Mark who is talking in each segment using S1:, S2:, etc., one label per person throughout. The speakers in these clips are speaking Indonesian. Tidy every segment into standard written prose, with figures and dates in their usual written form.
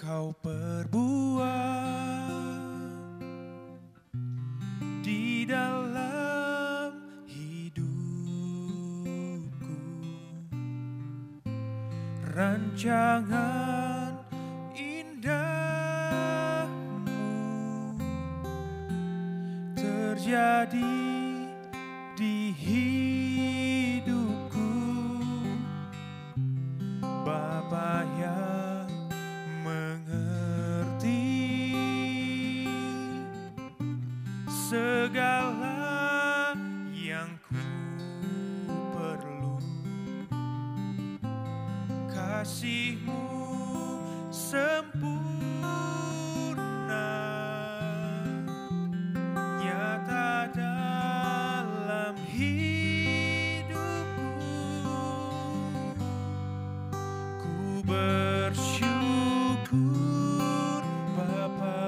S1: Kau perbuat di dalam hidupku, rancangan indahmu terjadi di hidupku. Bapa yang mengerti segala yang ku perlu, kasih-Mu sempurna nyata dalam hidupku. Ku bersyukur Bapa,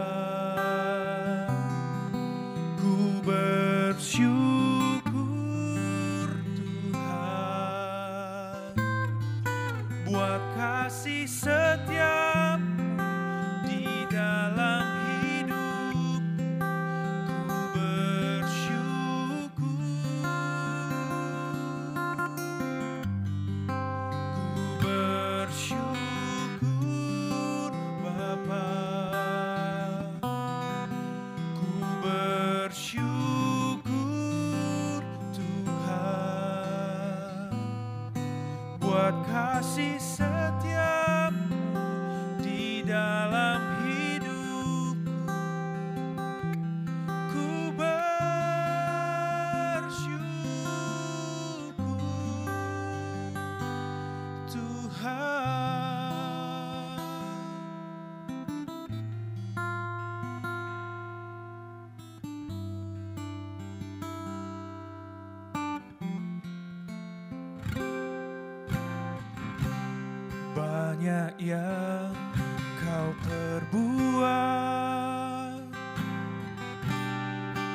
S1: ku bersyukur Tuhan buat kasih setia-Mu di dalam hidup. Ku bersyukur Bapa, ku bersyukur Tuhan buat kasih setia-Mu di dalam hidupku. Ku bersyukur Tuhan. Banyak yang Kau perbuat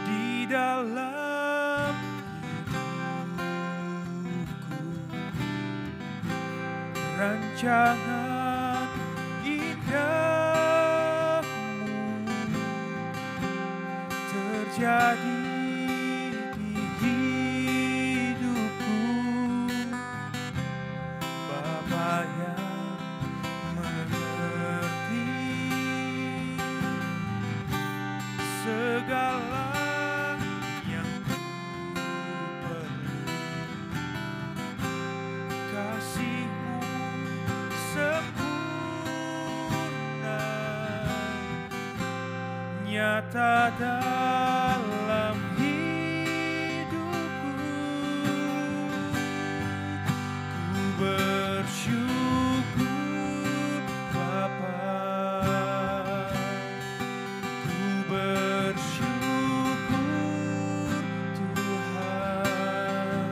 S1: di dalam hidupku, rancangan indahmu terjadi di hidupku. Bapa yang mengerti segala yang ku perlu, kasih-Mu sempurna nyata dalam hidupku. Ku bersyukur Bapa, ku bersyukur Tuhan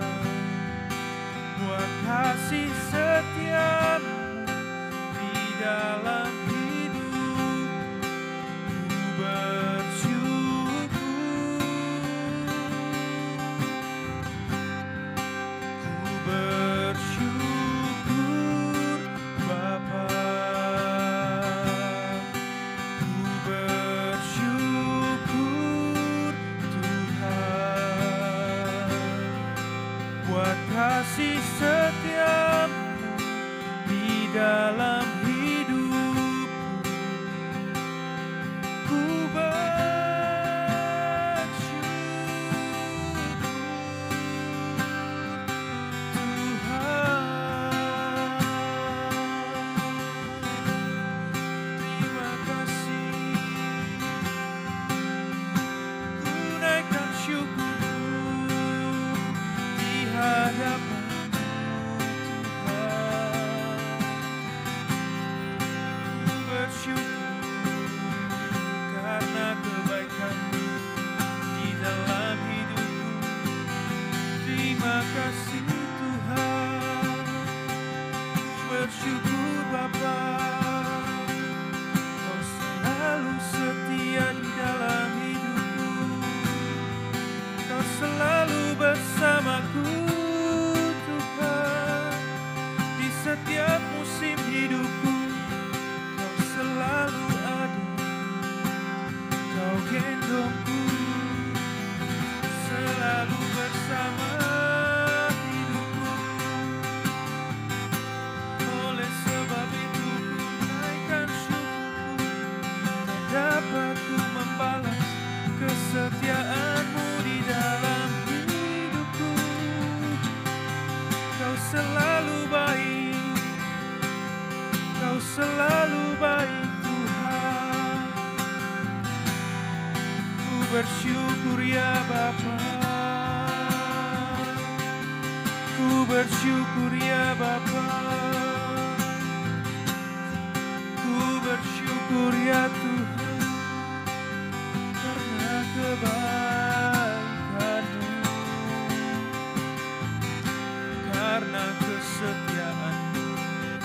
S1: buat kasih setia-Mu di dalam hidup. Ku bersyukur, ku bersyukur Bapa, ku bersyukur Tuhan buat kasih setia-Mu di dalam hidup. Ku bersyukur Tuhan. Terima kasih, ku naikkan syukur di hadapan-Mu Tuhan. Ku bersyukur karena kebaikan-Mu di dalam hidupku. Terima kasih Tuhan. Ku bersyukur Bapa, Kau selalu setia di dalam hidupku. Kau selalu bersamaku Tuhan di setiap musim hidupku. Kau selalu selalu baik, Kau selalu baik Tuhan. Ku bersyukur ya Bapa, ku bersyukur ya Bapa, ku bersyukur ya Tuhan, karena kebaikan-Mu, karena kesetiaan-Mu yang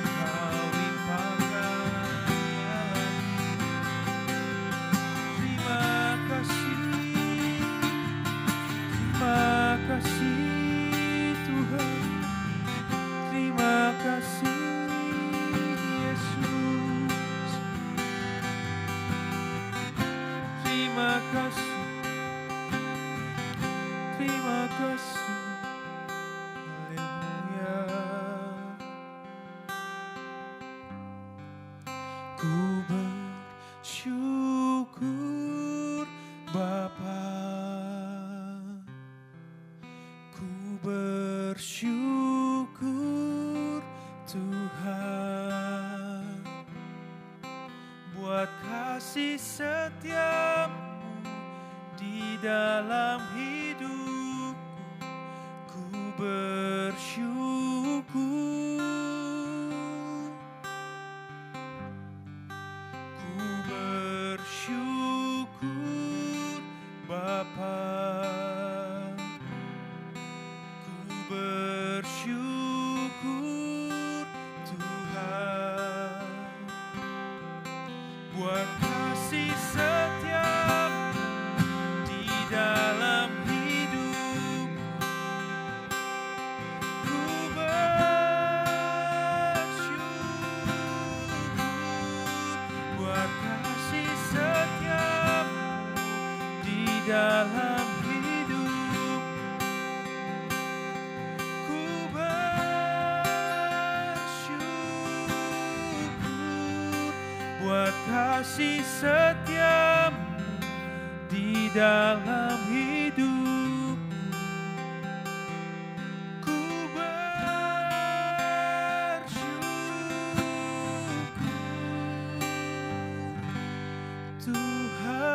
S1: Kau limpahkan dalam hidup. Terima kasih, terima kasih Tuhan, terima kasih Yesus, terima kasih, terima kasih, haleluya. Ku bersyukur Bapa, ku bersyukur Tuhan, buat kasih setia-Mu di dalam hidupku. Ku bersyukur, ku bersyukur Bapa, ku bersyukur Tuhan, buat kasih setia-Mu di dalam hidup. Ku bersyukur buat kasih setia-Mu di dalam hidup. Ku bersyukur buat kasih setia-Mu di dalam hidup. Ku bersyukur Tuhan.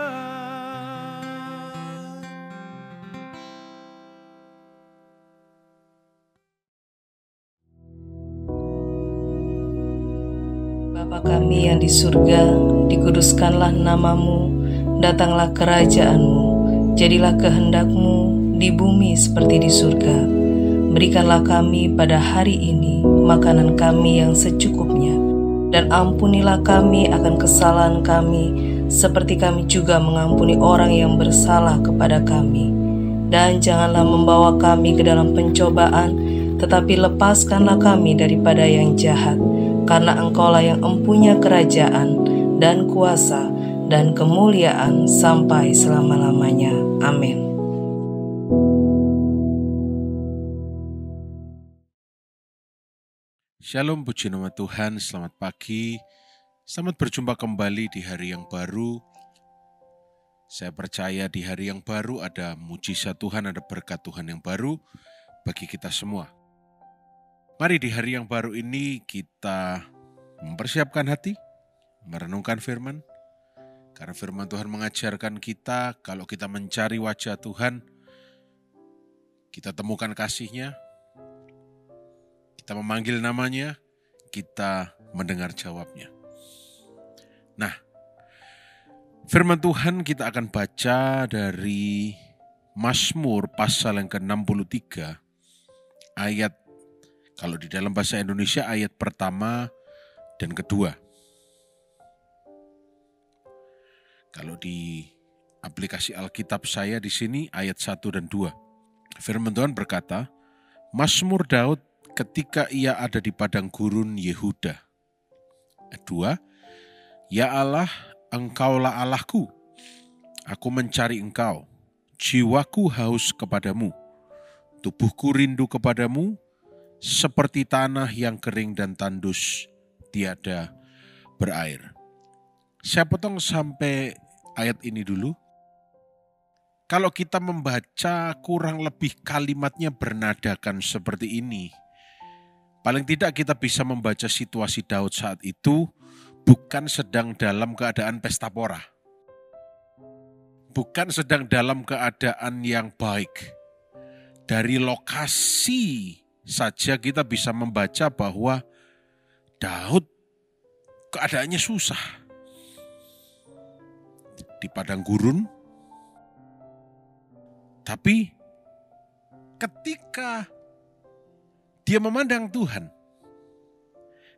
S2: Bapa kami yang di surga, dikuduskanlah nama-Mu, datanglah kerajaan-Mu, jadilah kehendak-Mu di bumi seperti di surga. Berikanlah kami pada hari ini makanan kami yang secukupnya, dan ampunilah kami akan kesalahan kami, seperti kami juga mengampuni orang yang bersalah kepada kami. Dan janganlah membawa kami ke dalam pencobaan, tetapi lepaskanlah kami daripada yang jahat. Karena Engkaulah yang empunya kerajaan dan kuasa dan kemuliaan sampai selama-lamanya. Amin.
S3: Shalom, puji nama Tuhan, selamat pagi. Selamat berjumpa kembali di hari yang baru. Saya percaya di hari yang baru ada mujizat Tuhan, ada berkat Tuhan yang baru bagi kita semua. Mari di hari yang baru ini kita mempersiapkan hati, merenungkan firman. Karena firman Tuhan mengajarkan kita kalau kita mencari wajah Tuhan, kita temukan kasih-Nya, kita memanggil namanya, kita mendengar jawab-Nya. Nah, firman Tuhan kita akan baca dari Mazmur pasal yang ke-63, ayat, kalau di dalam bahasa Indonesia ayat pertama dan kedua. Kalau di aplikasi Alkitab saya di sini ayat 1 dan 2. Firman Tuhan berkata, Mazmur Daud ketika ia ada di padang gurun Yehuda. Ayat 2, Ya Allah, Engkaulah Allahku, aku mencari Engkau, jiwaku haus kepadamu, tubuhku rindu kepadamu, seperti tanah yang kering dan tandus, tiada berair. Saya potong sampai ayat ini dulu. Kalau kita membaca kurang lebih kalimatnya bernadakan seperti ini. Paling tidak kita bisa membaca situasi Daud saat itu bukan sedang dalam keadaan pesta pora. Bukan sedang dalam keadaan yang baik. Dari lokasi saja kita bisa membaca bahwa Daud keadaannya susah. Di padang gurun. Tapi ketika dia memandang Tuhan,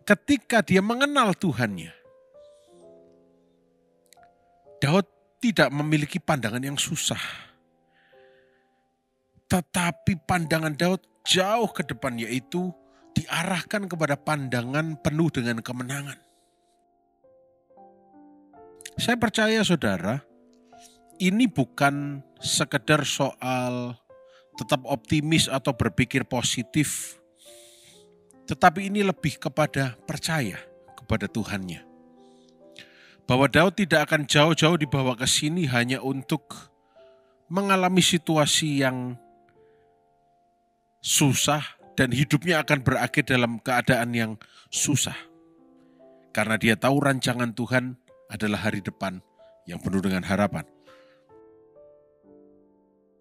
S3: ketika dia mengenal Tuhannya, Daud tidak memiliki pandangan yang susah. Tetapi pandangan Daud jauh ke depan, yaitu diarahkan kepada pandangan penuh dengan kemenangan. Saya percaya saudara, ini bukan sekedar soal tetap optimis atau berpikir positif, tetapi ini lebih kepada percaya kepada Tuhannya. Bahwa Daud tidak akan jauh-jauh dibawa ke sini hanya untuk mengalami situasi yang susah dan hidupnya akan berakhir dalam keadaan yang susah. Karena dia tahu rancangan Tuhan adalah hari depan yang penuh dengan harapan.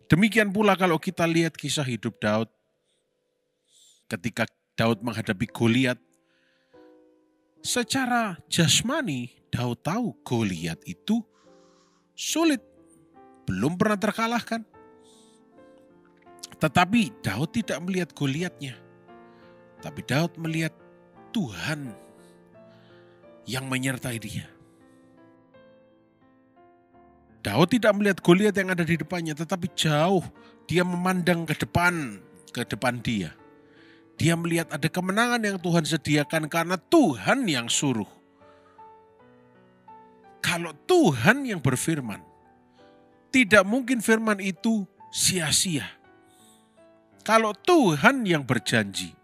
S3: Demikian pula kalau kita lihat kisah hidup Daud. Ketika Daud menghadapi Goliat, secara jasmani Daud tahu Goliat itu sulit, belum pernah terkalahkan. Tetapi Daud tidak melihat Goliatnya, tapi Daud melihat Tuhan yang menyertai dia. Daud tidak melihat Goliat yang ada di depannya, tetapi jauh dia memandang ke depan dia. Dia melihat ada kemenangan yang Tuhan sediakan karena Tuhan yang suruh. Kalau Tuhan yang berfirman, tidak mungkin firman itu sia-sia. Kalau Tuhan yang berjanji,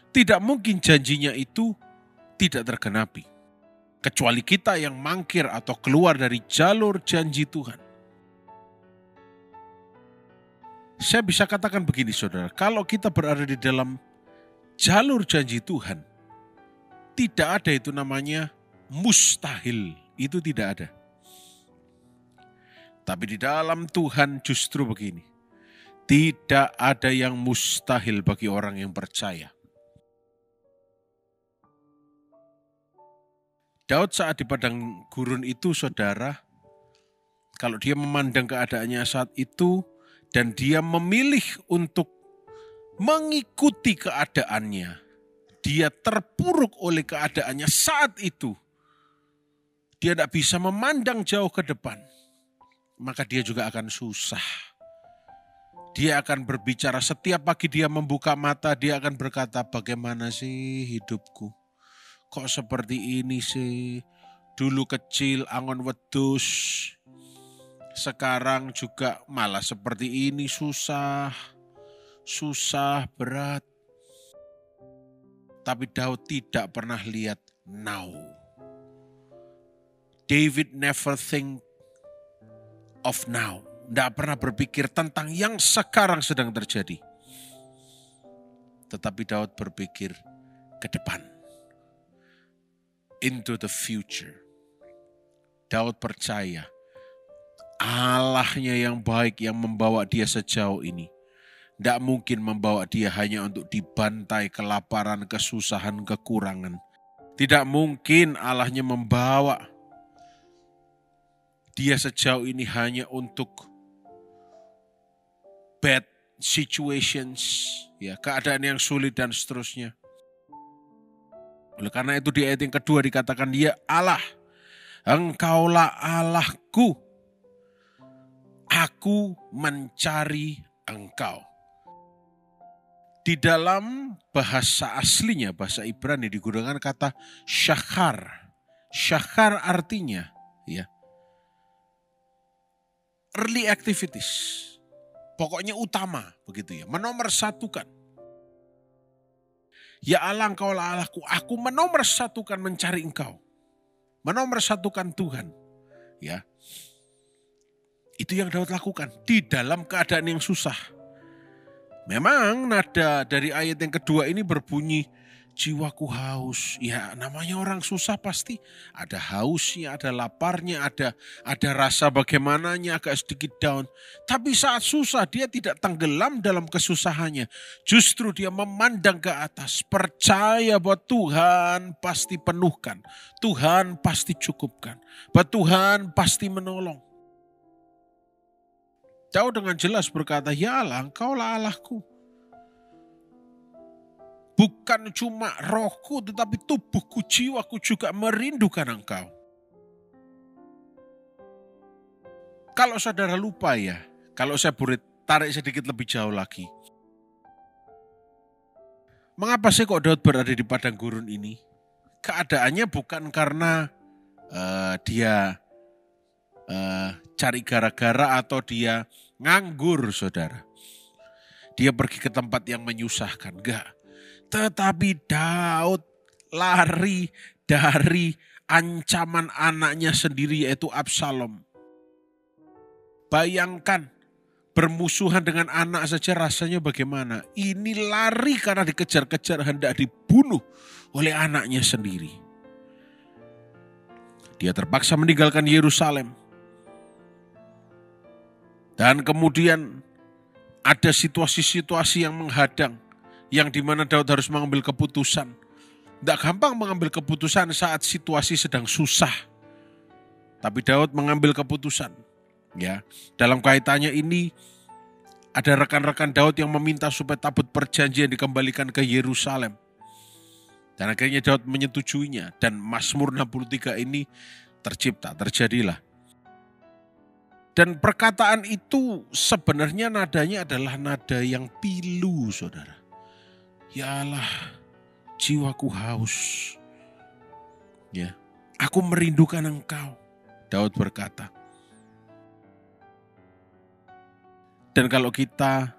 S3: tidak mungkin janjinya itu tidak tergenapi. Kecuali kita yang mangkir atau keluar dari jalur janji Tuhan. Saya bisa katakan begini saudara, kalau kita berada di dalam jalur janji Tuhan, tidak ada itu namanya mustahil, itu tidak ada. Tapi di dalam Tuhan justru begini, tidak ada yang mustahil bagi orang yang percaya. Daud saat di padang gurun itu saudara, kalau dia memandang keadaannya saat itu dan dia memilih untuk mengikuti keadaannya, dia terpuruk oleh keadaannya saat itu. Dia tidak bisa memandang jauh ke depan, maka dia juga akan susah. Dia akan berbicara setiap pagi dia membuka mata, dia akan berkata, bagaimana sih hidupku? Kok seperti ini sih? Dulu kecil angon wedus, sekarang juga malah seperti ini, susah, berat. Tapi Daud tidak pernah lihat now. David never think of now. Tidak pernah berpikir tentang yang sekarang sedang terjadi. Tetapi Daud berpikir ke depan. Into the future. Daud percaya Allahnya yang baik yang membawa dia sejauh ini. Tidak mungkin membawa dia hanya untuk dibantai kelaparan, kesusahan, kekurangan. Tidak mungkin Allahnya membawa dia sejauh ini hanya untuk bad situations, ya, keadaan yang sulit dan seterusnya. Oleh karena itu di ayat yang kedua dikatakan, ya Allah, Engkaulah Allahku, aku mencari Engkau. Di dalam bahasa aslinya, bahasa Ibrani digunakan kata syahar. Syahar artinya, ya, early activities. Pokoknya utama, begitu ya, menomorsatukan. Ya Allah, Engkaulah Allahku, aku menomorsatukan mencari Engkau. Menomorsatukan Tuhan. Ya. Itu yang Daud lakukan di dalam keadaan yang susah. Memang nada dari ayat yang kedua ini berbunyi, jiwaku haus. Ya namanya orang susah pasti ada hausnya, ada laparnya, ada rasa bagaimananya agak sedikit down. Tapi saat susah dia tidak tenggelam dalam kesusahannya. Justru dia memandang ke atas, percaya bahwa Tuhan pasti penuhkan. Tuhan pasti cukupkan. Bahwa Tuhan pasti menolong. Daud dengan jelas berkata, ya Allah, Engkaulah Allahku. Bukan cuma rohku, tetapi tubuhku, jiwaku juga merindukan Engkau. Kalau saudara lupa ya, kalau saya boleh tarik sedikit lebih jauh lagi. Mengapa sih kok Daud berada di padang gurun ini? Keadaannya bukan karena dia cari gara-gara atau dia nganggur, saudara. Dia pergi ke tempat yang menyusahkan, enggak. Tetapi Daud lari dari ancaman anaknya sendiri yaitu Absalom. Bayangkan bermusuhan dengan anak saja rasanya bagaimana. Ini lari karena dikejar-kejar hendak dibunuh oleh anaknya sendiri. Dia terpaksa meninggalkan Yerusalem. Dan kemudian ada situasi-situasi yang menghadang, yang dimana Daud harus mengambil keputusan. Tidak gampang mengambil keputusan saat situasi sedang susah. Tapi Daud mengambil keputusan. Ya, dalam kaitannya ini ada rekan-rekan Daud yang meminta supaya tabut perjanjian dikembalikan ke Yerusalem. Dan akhirnya Daud menyetujuinya. Dan Mazmur 63 ini terjadilah. Dan perkataan itu sebenarnya nadanya adalah nada yang pilu, saudara. Ya Allah, jiwaku haus. Ya, aku merindukan Engkau, Daud berkata. Dan kalau kita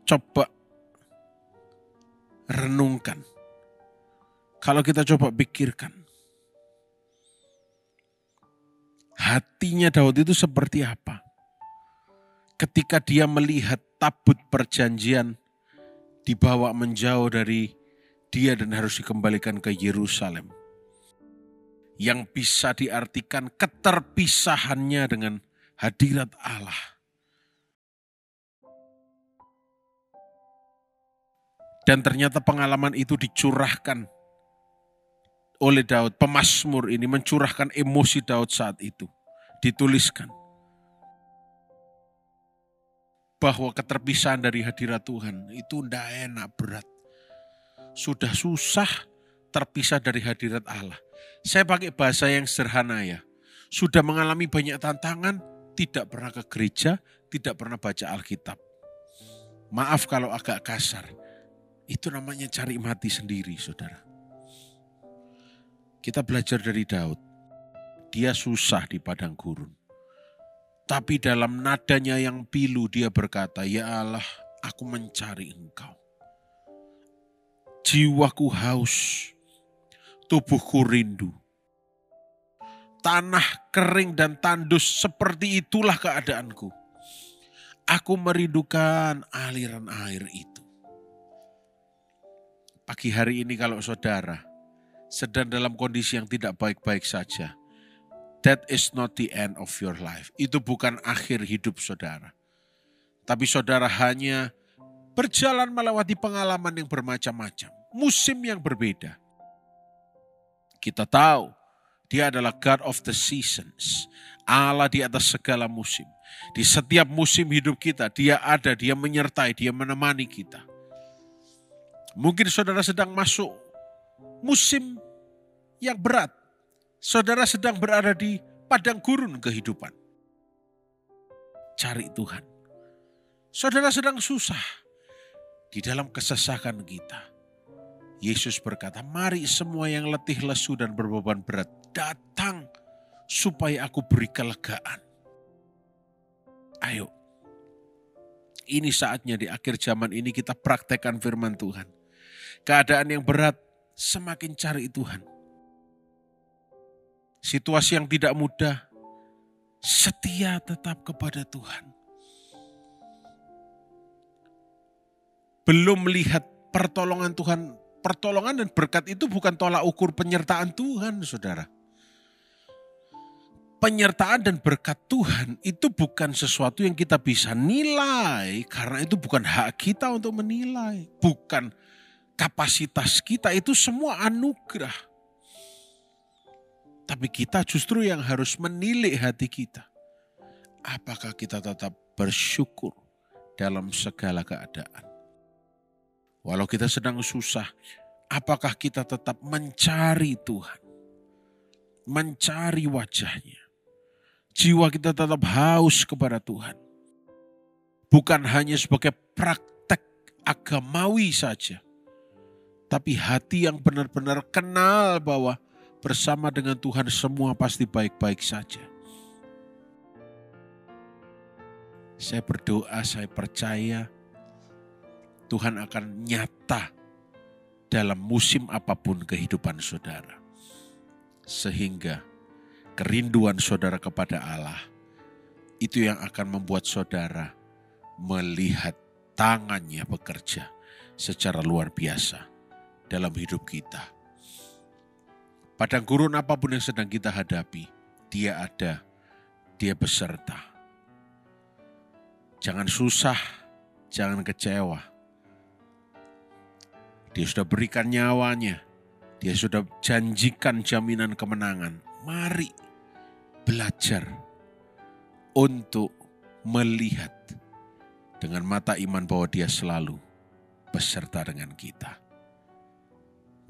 S3: coba renungkan, kalau kita coba pikirkan, hatinya Daud itu seperti apa? Ketika dia melihat tabut perjanjian dibawa menjauh dari dia dan harus dikembalikan ke Yerusalem. Yang bisa diartikan keterpisahannya dengan hadirat Allah. Dan ternyata pengalaman itu dicurahkan oleh Daud. Pemazmur ini mencurahkan emosi Daud saat itu. Dituliskan bahwa keterpisahan dari hadirat Tuhan itu tidak enak, berat. Sudah susah terpisah dari hadirat Allah. Saya pakai bahasa yang sederhana ya. Sudah mengalami banyak tantangan, tidak pernah ke gereja, tidak pernah baca Alkitab. Maaf kalau agak kasar. Itu namanya cari mati sendiri, saudara. Kita belajar dari Daud. Dia susah di padang gurun. Tapi dalam nadanya yang pilu dia berkata, ya Allah, aku mencari Engkau. Jiwaku haus, tubuhku rindu. Tanah kering dan tandus seperti itulah keadaanku. Aku merindukan aliran air itu. Pagi hari ini kalau saudara sedang dalam kondisi yang tidak baik-baik saja, that is not the end of your life. Itu bukan akhir hidup saudara. Tapi saudara hanya berjalan melewati pengalaman yang bermacam-macam. Musim yang berbeda. Kita tahu Dia adalah God of the seasons. Allah di atas segala musim. Di setiap musim hidup kita, Dia ada, Dia menyertai, Dia menemani kita. Mungkin saudara sedang masuk musim yang berat. Saudara sedang berada di padang gurun kehidupan. Cari Tuhan. Saudara sedang susah di dalam kesesakan kita. Yesus berkata, mari semua yang letih, lesu dan berbeban berat, datang supaya aku beri kelegaan. Ayo, ini saatnya di akhir zaman ini kita praktekkan firman Tuhan. Keadaan yang berat, semakin cari Tuhan. Situasi yang tidak mudah, setia tetap kepada Tuhan. Belum melihat pertolongan Tuhan, pertolongan dan berkat itu bukan tolak ukur penyertaan Tuhan, saudara. Penyertaan dan berkat Tuhan itu bukan sesuatu yang kita bisa nilai, karena itu bukan hak kita untuk menilai. Bukan kapasitas kita, itu semua anugerah. Tapi kita justru yang harus menilik hati kita. Apakah kita tetap bersyukur dalam segala keadaan? Walau kita sedang susah, apakah kita tetap mencari Tuhan? Mencari wajahnya. Jiwa kita tetap haus kepada Tuhan. Bukan hanya sebagai praktek agamawi saja. Tapi hati yang benar-benar kenal bahwa bersama dengan Tuhan semua pasti baik-baik saja. Saya berdoa, saya percaya Tuhan akan nyata dalam musim apapun kehidupan saudara. Sehingga kerinduan saudara kepada Allah, itu yang akan membuat saudara melihat tangannya bekerja secara luar biasa dalam hidup kita. Padang gurun apapun yang sedang kita hadapi, Dia ada, Dia beserta. Jangan susah, jangan kecewa. Dia sudah berikan nyawanya, Dia sudah janjikan jaminan kemenangan. Mari belajar untuk melihat dengan mata iman bahwa Dia selalu beserta dengan kita.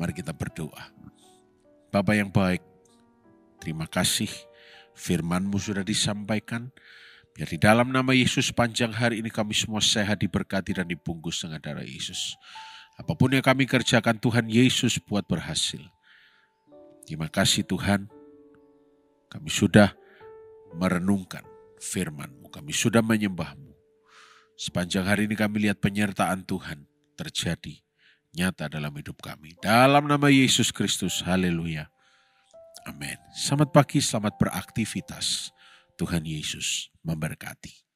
S3: Mari kita berdoa. Bapa yang baik, terima kasih firman-Mu sudah disampaikan. Biar di dalam nama Yesus panjang hari ini kami semua sehat, diberkati dan dibungkus dengan darah Yesus. Apapun yang kami kerjakan Tuhan Yesus buat berhasil. Terima kasih Tuhan. Kami sudah merenungkan firman-Mu, kami sudah menyembah-Mu. Sepanjang hari ini kami lihat penyertaan Tuhan terjadi nyata dalam hidup kami. Dalam nama Yesus Kristus, haleluya. Amin. Selamat pagi, selamat beraktivitas. Tuhan Yesus memberkati.